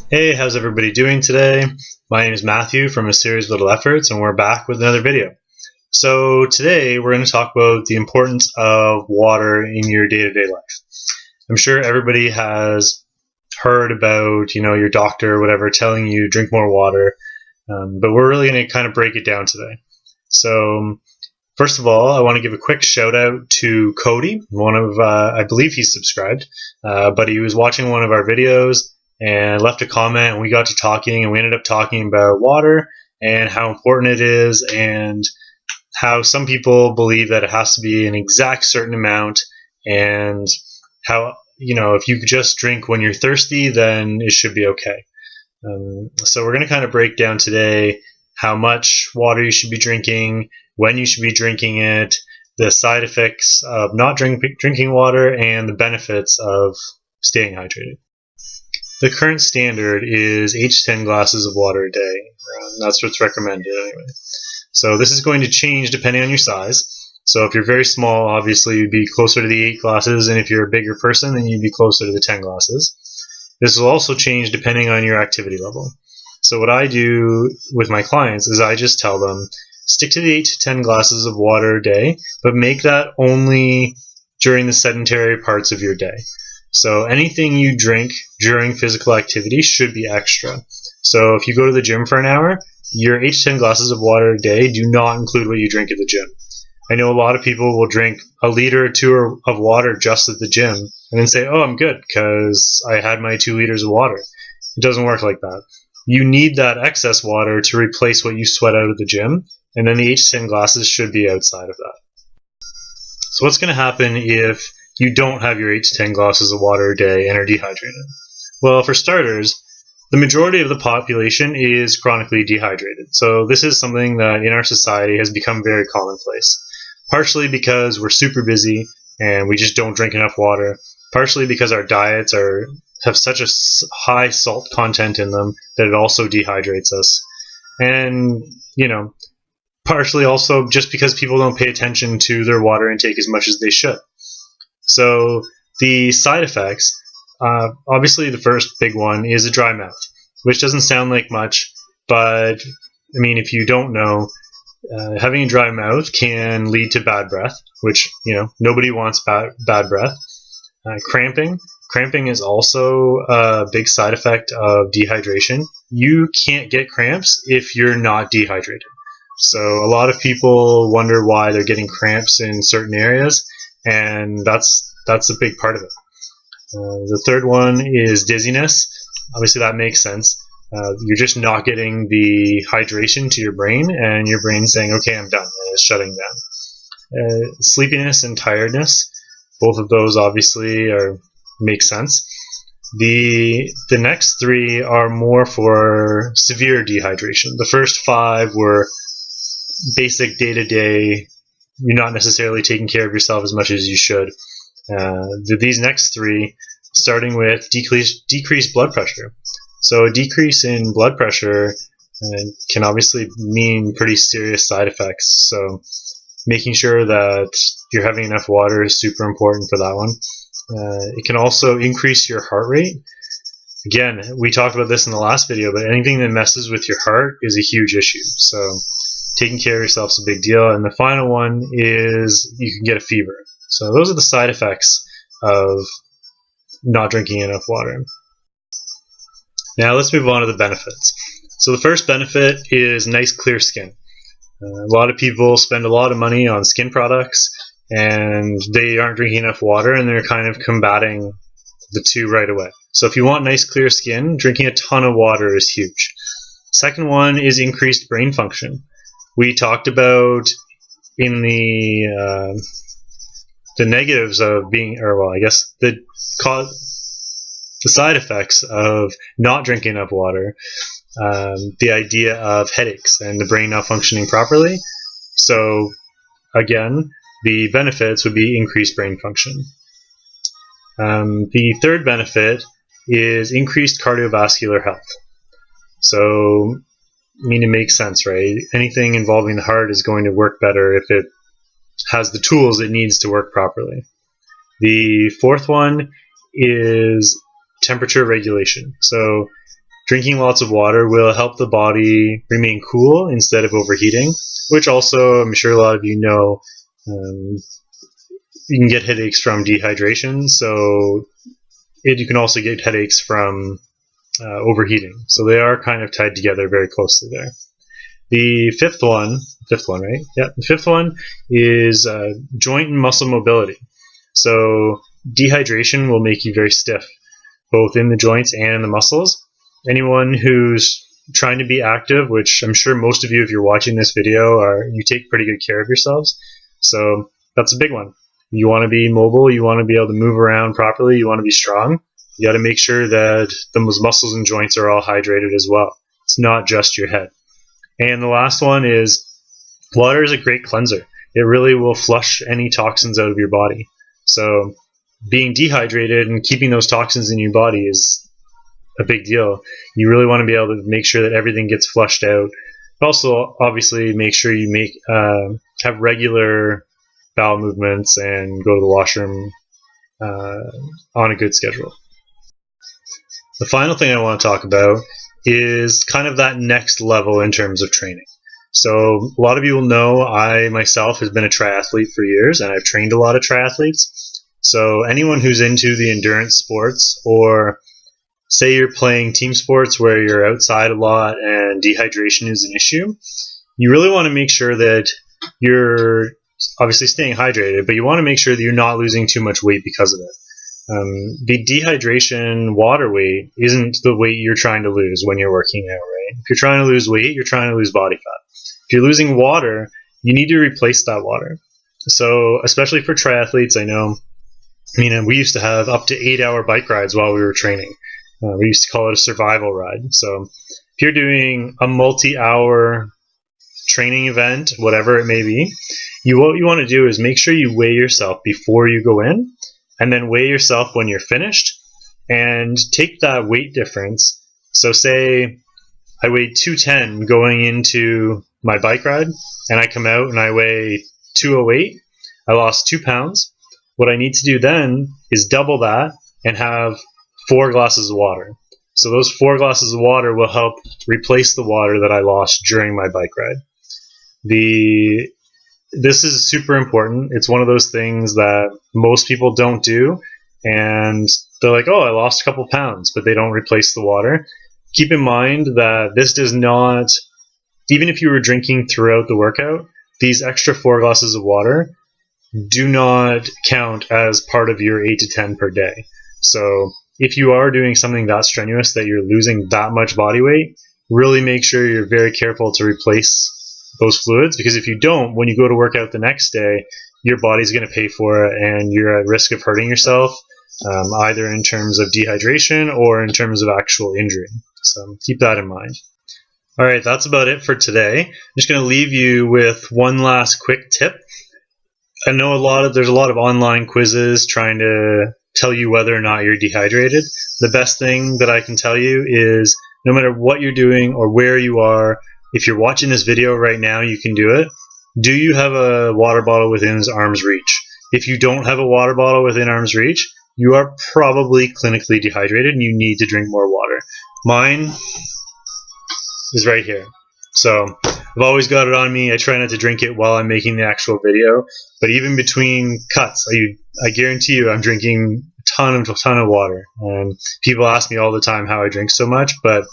Hey, how's everybody doing today? My name is Matthew from a series of Little Efforts, and we're back with another video. So today we're going to talk about the importance of water in your day-to-day life. I'm sure everybody has heard about, your doctor or whatever telling you drink more water, but we're really going to kind of break it down today. So first of all, I want to give a quick shout out to Cody, I believe he's subscribed, but he was watching one of our videos and left a comment, and we got to talking, and we ended up talking about water and how important it is, and how some people believe that it has to be an exact certain amount, and how, if you just drink when you're thirsty, then it should be okay. So we're going to kind of break down today how much water you should be drinking, when you should be drinking it, the side effects of not drinking water, and the benefits of staying hydrated. The current standard is 8 to 10 glasses of water a day. That's what's recommended anyway. So this is going to change depending on your size. So if you're very small, obviously you'd be closer to the 8 glasses, and if you're a bigger person, then you'd be closer to the 10 glasses. This will also change depending on your activity level. So what I do with my clients is I just tell them, stick to the 8 to 10 glasses of water a day, but make that only during the sedentary parts of your day. So anything you drink during physical activity should be extra. So if you go to the gym for an hour, your 8 to 10 glasses of water a day do not include what you drink at the gym. I know a lot of people will drink a liter or two of water just at the gym and then say, oh, I'm good because I had my 2 liters of water. It doesn't work like that. You need that excess water to replace what you sweat out of the gym, and then the 8 to 10 glasses should be outside of that. So what's going to happen if you don't have your 8 to 10 glasses of water a day and are dehydrated? Well, for starters, the majority of the population is chronically dehydrated. So this is something that in our society has become very commonplace. Partially because we're super busy and we just don't drink enough water. Partially because our diets have such a high salt content in them that it also dehydrates us. And, partially also just because people don't pay attention to their water intake as much as they should. So the side effects, obviously the first big one is a dry mouth, which doesn't sound like much, but if you don't know, having a dry mouth can lead to bad breath, which, nobody wants bad breath. Cramping is also a big side effect of dehydration. You can't get cramps if you're not dehydrated. So a lot of people wonder why they're getting cramps in certain areas, and that's a big part of it. The third one is dizziness. Obviously that makes sense. You're just not getting the hydration to your brain, and your brain's saying, okay, I'm done, and it's shutting down. Sleepiness and tiredness, both of those obviously make sense. The next 3 are more for severe dehydration. The first 5 were basic day-to-day, you're not necessarily taking care of yourself as much as you should. These next 3, starting with decreased blood pressure. So a decrease in blood pressure can obviously mean pretty serious side effects. So making sure that you're having enough water is super important for that one. It can also increase your heart rate. Again, we talked about this in the last video, but anything that messes with your heart is a huge issue. So taking care of yourself is a big deal. And the final one is you can get a fever. So those are the side effects of not drinking enough water. Now let's move on to the benefits. So the first benefit is nice clear skin. A lot of people spend a lot of money on skin products and they aren't drinking enough water, and they're kind of combating the two right away. So if you want nice clear skin, drinking a ton of water is huge. Second one is increased brain function. We talked about in the negatives of being, the side effects of not drinking enough water, the idea of headaches and the brain not functioning properly. So again, the benefits would be increased brain function. The third benefit is increased cardiovascular health. So, it makes sense, right? Anything involving the heart is going to work better if it has the tools it needs to work properly. The fourth one is temperature regulation. So drinking lots of water will help the body remain cool instead of overheating, which also, I'm sure a lot of you know, you can get headaches from dehydration, so you can also get headaches from overheating. So they are kind of tied together very closely there. The fifth one, right? Yeah, the fifth one is joint and muscle mobility. So dehydration will make you very stiff, both in the joints and in the muscles. Anyone who's trying to be active, which I'm sure most of you, if you're watching this video, you take pretty good care of yourselves. So that's a big one. You want to be mobile, you want to be able to move around properly, you want to be strong. You got to make sure that those muscles and joints are all hydrated as well. It's not just your head. And the last one is water is a great cleanser. It really will flush any toxins out of your body. So being dehydrated and keeping those toxins in your body is a big deal. You really want to be able to make sure that everything gets flushed out. But also, obviously, make sure you have regular bowel movements and go to the washroom on a good schedule. The final thing I want to talk about is kind of that next level in terms of training. So a lot of you will know I myself has been a triathlete for years, and I've trained a lot of triathletes. So anyone who's into the endurance sports, or say you're playing team sports where you're outside a lot and dehydration is an issue, you really want to make sure that you're obviously staying hydrated, but you want to make sure that you're not losing too much weight because of it. The dehydration water weight isn't the weight you're trying to lose when you're working out, right? If you're trying to lose weight, you're trying to lose body fat. If you're losing water, you need to replace that water. So especially for triathletes, I know, we used to have up to 8-hour bike rides while we were training. We used to call it a survival ride. So if you're doing a multi-hour training event, whatever it may be, what you want to do is make sure you weigh yourself before you go in, and then weigh yourself when you're finished, and take that weight difference. So say I weighed 210 going into my bike ride, and I come out and I weigh 208, I lost 2 pounds. What I need to do then is double that and have 4 glasses of water. So those 4 glasses of water will help replace the water that I lost during my bike ride. This is super important. It's one of those things that most people don't do, and they're like, oh, I lost a couple pounds, but they don't replace the water. Keep in mind that this does not, even if you were drinking throughout the workout, these extra 4 glasses of water do not count as part of your 8 to 10 per day. So if you are doing something that strenuous that you're losing that much body weight, really make sure you're very careful to replace those fluids, because if you don't, when you go to work out the next day, your body's going to pay for it, and you're at risk of hurting yourself, either in terms of dehydration or in terms of actual injury. So keep that in mind. All right, that's about it for today. I'm just going to leave you with one last quick tip. I know there's a lot of online quizzes trying to tell you whether or not you're dehydrated. The best thing that I can tell you is no matter what you're doing or where you are, if you're watching this video right now, you can do it. Do you have a water bottle within arm's reach? If you don't have a water bottle within arm's reach, you are probably clinically dehydrated and you need to drink more water. Mine is right here. So I've always got it on me. I try not to drink it while I'm making the actual video, but even between cuts, I guarantee you I'm drinking a ton of water. And people ask me all the time how I drink so much, but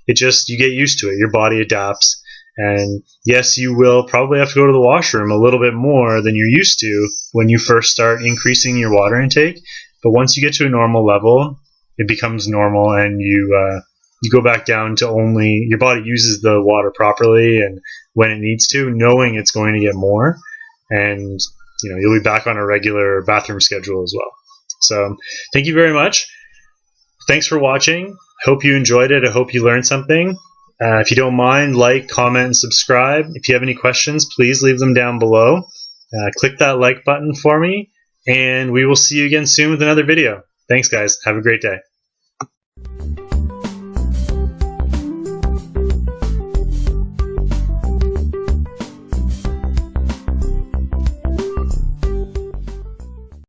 you get used to it. Your body adapts. And yes, you will probably have to go to the washroom a little bit more than you're used to when you first start increasing your water intake. But once you get to a normal level, it becomes normal, and you go back down to only, your body uses the water properly and when it needs to, knowing it's going to get more. And you'll be back on a regular bathroom schedule as well. So thank you very much. Thanks for watching. I hope you enjoyed it. I hope you learned something. If you don't mind, like, comment, and subscribe. If you have any questions, please leave them down below. Click that like button for me, and we will see you again soon with another video. Thanks, guys. Have a great day.